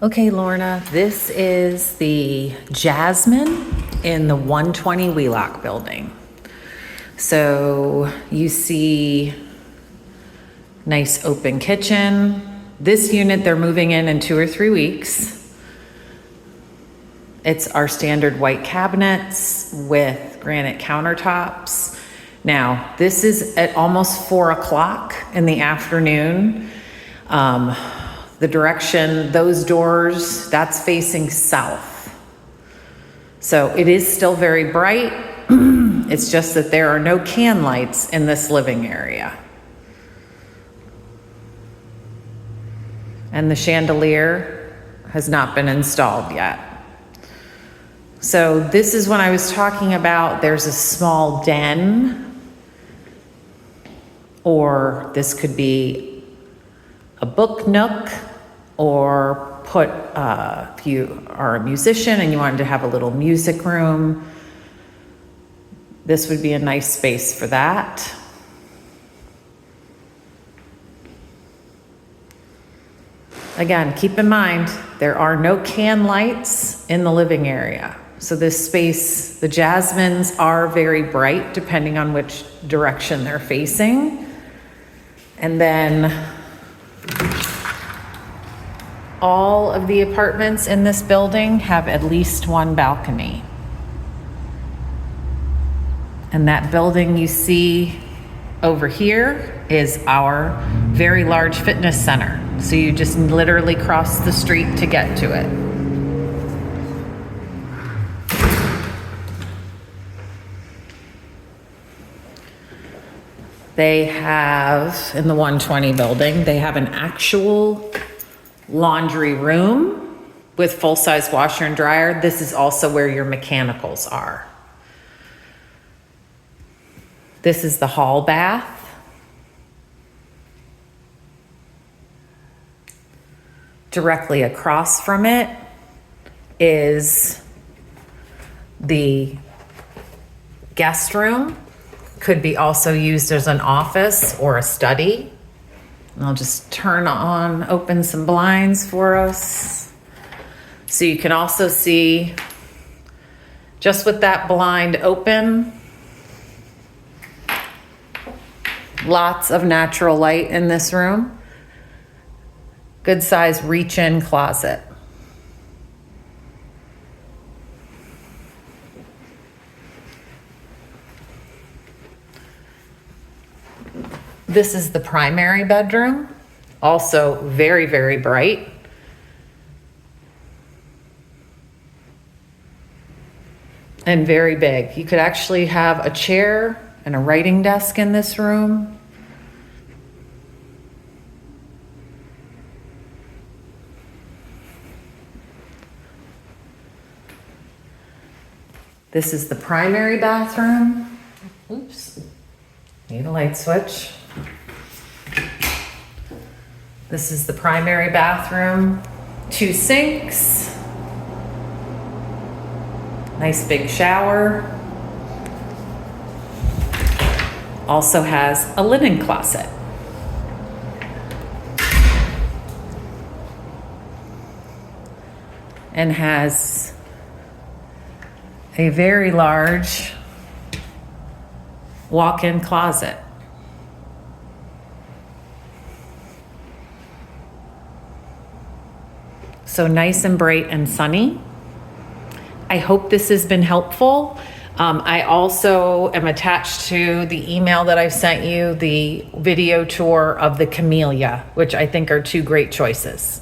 Okay, Lorna, this is the Jasmine in the 120 Wheelock building. So you see nice open kitchen. This unit they're moving in 2 or 3 weeks. It's our standard white cabinets with granite countertops. Now, this is at almost 4 o'clock in the afternoon. The direction, those doors, that's facing south. So it is still very bright. It's just that there are no can lights in this living area. And the chandelier has not been installed yet. So this is when I was talking about there's a small den, or this could be a book nook, or if you are a musician and you wanted to have a little music room, this would be a nice space for that. Again, keep in mind, there are no can lights in the living area. So this space, the Jasmines are very bright depending on which direction they're facing. And then all of the apartments in this building have at least one balcony. And that building you see over here is our very large fitness center. So you just literally cross the street to get to it. They have, in the 120 building, they have an actual laundry room with full-size washer and dryer. This is also where your mechanicals are. This is the hall bath. Directly across from it is the guest room. Could be also used as an office or a study. And I'll just open some blinds for us. So you can also see, just with that blind open, lots of natural light in this room. Good size reach-in closet. This is the primary bedroom, also very, very bright. And very big. You could actually have a chair and a writing desk in this room. This is the primary bathroom. Oops, need a light switch. This is the primary bathroom. 2 sinks. Nice big shower. Also has a linen closet. And has a very large walk-in closet. So nice and bright and sunny. I hope this has been helpful. I also am attached to the email that I've sent you the video tour of the Camellia, which I think are 2 great choices.